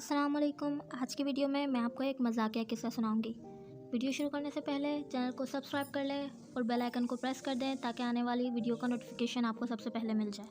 अस्सलाम वालेकुम। आज की वीडियो में मैं आपको एक मजाकिया किस्सा सुनाऊंगी। वीडियो शुरू करने से पहले चैनल को सब्सक्राइब कर लें और बेल आइकन को प्रेस कर दें ताकि आने वाली वीडियो का नोटिफिकेशन आपको सबसे पहले मिल जाए।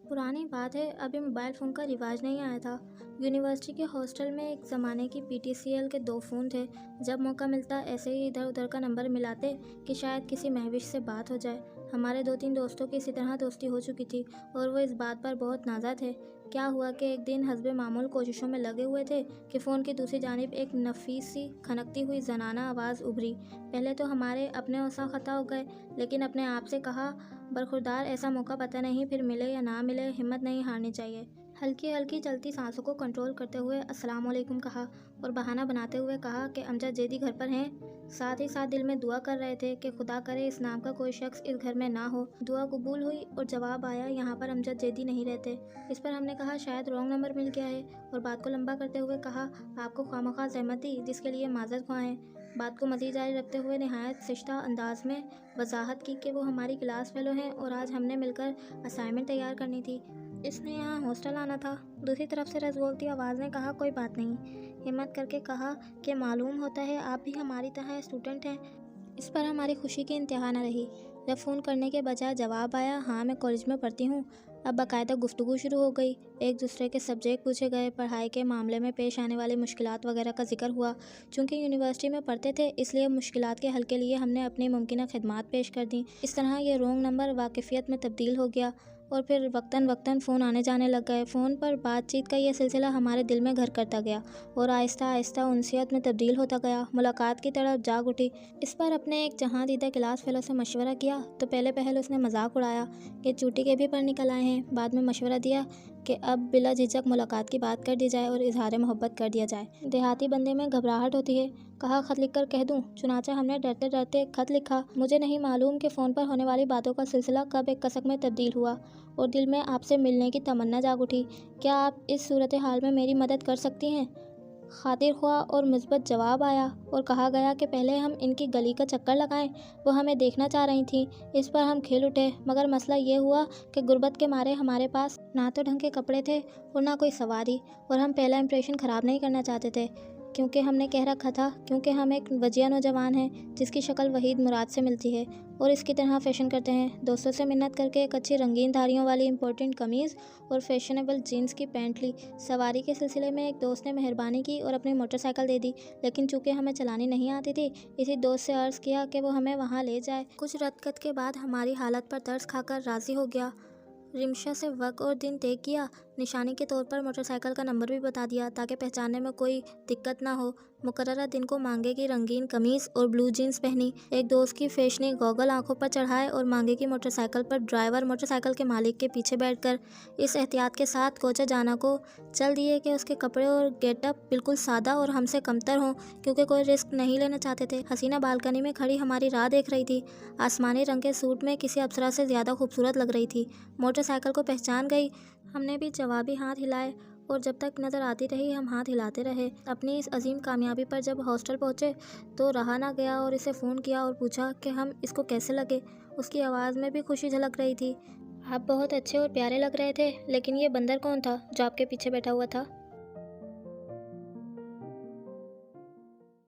पुरानी बात है, अभी मोबाइल फ़ोन का रिवाज नहीं आया था। यूनिवर्सिटी के हॉस्टल में एक ज़माने की PTCL के 2 फ़ोन थे। जब मौका मिलता ऐसे ही इधर उधर का नंबर मिलाते कि शायद किसी महविश से बात हो जाए। हमारे 2-3 दोस्तों की इसी तरह दोस्ती हो चुकी थी और वो इस बात पर बहुत नाज़ा थे। क्या हुआ कि एक दिन हस्बे मामूल कोशिशों में लगे हुए थे कि फ़ोन की दूसरी जानिब एक नफीस सी खनकती हुई जनाना आवाज़ उभरी। पहले तो हमारे अपने औसा ख़ता हो गए, लेकिन अपने आप से कहा बरखुरदार ऐसा मौका पता नहीं फिर मिले या ना मिले, हिम्मत नहीं हारनी चाहिए। हल्की हल्की चलती सांसों को कंट्रोल करते हुए अस्सलाम वालेकुम कहा और बहाना बनाते हुए कहा कि अमजद जैदी घर पर हैं। साथ ही साथ दिल में दुआ कर रहे थे कि खुदा करे इस नाम का कोई शख्स इस घर में ना हो। दुआ कबूल हुई और जवाब आया यहाँ पर अमजद जैदी नहीं रहते। इस पर हमने कहा शायद रॉन्ग नंबर मिल गया है और बात को लंबा करते हुए कहा आपको खामखा ज़हमत दी जिसके लिए माजरत ख्वाह हैं। बात को मज़ीद जारी रखते हुए नहायत शिष्टा अंदाज में वजाहत की कि वो हमारी क्लास फेलो हैं और आज हमने मिलकर असाइनमेंट तैयार करनी थी, इसने यहाँ हॉस्टल आना था। दूसरी तरफ से रस बोलती आवाज़ ने कहा कोई बात नहीं। हिम्मत करके कहा कि मालूम होता है आप भी हमारी तरह स्टूडेंट हैं। इस पर हमारी खुशी की इंतहा न रही जब फ़ोन करने के बजाय जवाब आया हाँ मैं कॉलेज में पढ़ती हूँ। अब बाकायदा गुफ्तगू शुरू हो गई। एक दूसरे के सब्जेक्ट पूछे गए, पढ़ाई के मामले में पेश आने वाली मुश्किलात वगैरह का जिक्र हुआ। चूँकि यूनिवर्सिटी में पढ़ते थे इसलिए मुश्किलात के हल के लिए हमने अपनी मुमकिन खिदमात पेश कर दी। इस तरह ये रॉन्ग नंबर वाकिफ़ियत में तब्दील हो गया और फिर वक्तन वक्तन फ़ोन आने जाने लग गए। फ़ोन पर बातचीत का यह सिलसिला हमारे दिल में घर करता गया और आहिस्ता आहिस्ता उनसियत में तब्दील होता गया। मुलाकात की तरफ जाग उठी। इस पर अपने एक जहाँ दीदा क्लास फेलो से मशवरा किया तो पहले उसने मजाक उड़ाया कि चूटी के भी पर निकल आए हैं। बाद में मशवरा दिया कि अब बिला झिझक मुलाकात की बात कर दी जाए और इजहार मोहब्बत कर दिया जाए। देहाती बंदे में घबराहट होती है। कहा खत लिख कर कह दूँ। चुनाचा हमने डरते डरते खत लिखा। मुझे नहीं मालूम कि फ़ोन पर होने वाली बातों का सिलसिला कब एक कसक में तब्दील हुआ और दिल में आपसे मिलने की तमन्ना जाग उठी। क्या आप इस सूरत हाल में मेरी मदद कर सकती हैं? खातिर ख्वाह और मुस्बत जवाब आया और कहा गया कि पहले हम इनकी गली का चक्कर लगाएं। वो हमें देखना चाह रही थी। इस पर हम खिल उठे, मगर मसला ये हुआ कि गुर्बत के मारे हमारे पास ना तो ढंग के कपड़े थे और ना कोई सवारी, और हम पहला इंप्रेशन ख़राब नहीं करना चाहते थे क्योंकि हमने कह रखा था क्योंकि हम एक वजिया नौजवान हैं जिसकी शक्ल वहीद मुराद से मिलती है और इसकी तरह फ़ैशन करते हैं। दोस्तों से मिन्नत करके एक अच्छी रंगीन धारियों वाली इम्पोर्टेंट कमीज़ और फैशनेबल जीन्स की पैंट ली। सवारी के सिलसिले में एक दोस्त ने मेहरबानी की और अपनी मोटरसाइकिल दे दी, लेकिन चूँकि हमें चलानी नहीं आती थी इसी दोस्त से अर्ज़ किया कि वो हमें वहाँ ले जाए। कुछ रदकत के बाद हमारी हालत पर तरस खाकर राज़ी हो गया। रिमशा से वक्त और दिन तय किया। निशानी के तौर पर मोटरसाइकिल का नंबर भी बता दिया ताकि पहचानने में कोई दिक्कत ना हो। मुकर्ररा दिन को मांगे की रंगीन कमीज़ और ब्लू जीन्स पहनी। एक दोस्त की फैशनी गॉगल आंखों पर चढ़ाए और मांगे की मोटरसाइकिल पर ड्राइवर मोटरसाइकिल के मालिक के पीछे बैठकर इस एहतियात के साथ कोचा जाना को चल दिए कि उसके कपड़े और गेटअप बिल्कुल सादा और हमसे कमतर हों, क्योंकि कोई रिस्क नहीं लेना चाहते थे। हसीना बालकनी में खड़ी हमारी राह देख रही थी। आसमानी रंग के सूट में किसी अप्सरा से ज़्यादा खूबसूरत लग रही थी। मोटरसाइकिल को पहचान गई। हमने भी जवाबी हाथ हिलाए और जब तक नज़र आती रही हम हाथ हिलाते रहे। अपनी इस अजीम कामयाबी पर जब हॉस्टल पहुँचे तो रहा ना गया और इसे फ़ोन किया और पूछा कि हम इसको कैसे लगे। उसकी आवाज़ में भी खुशी झलक रही थी। आप बहुत अच्छे और प्यारे लग रहे थे, लेकिन ये बंदर कौन था जो आपके पीछे बैठा हुआ था?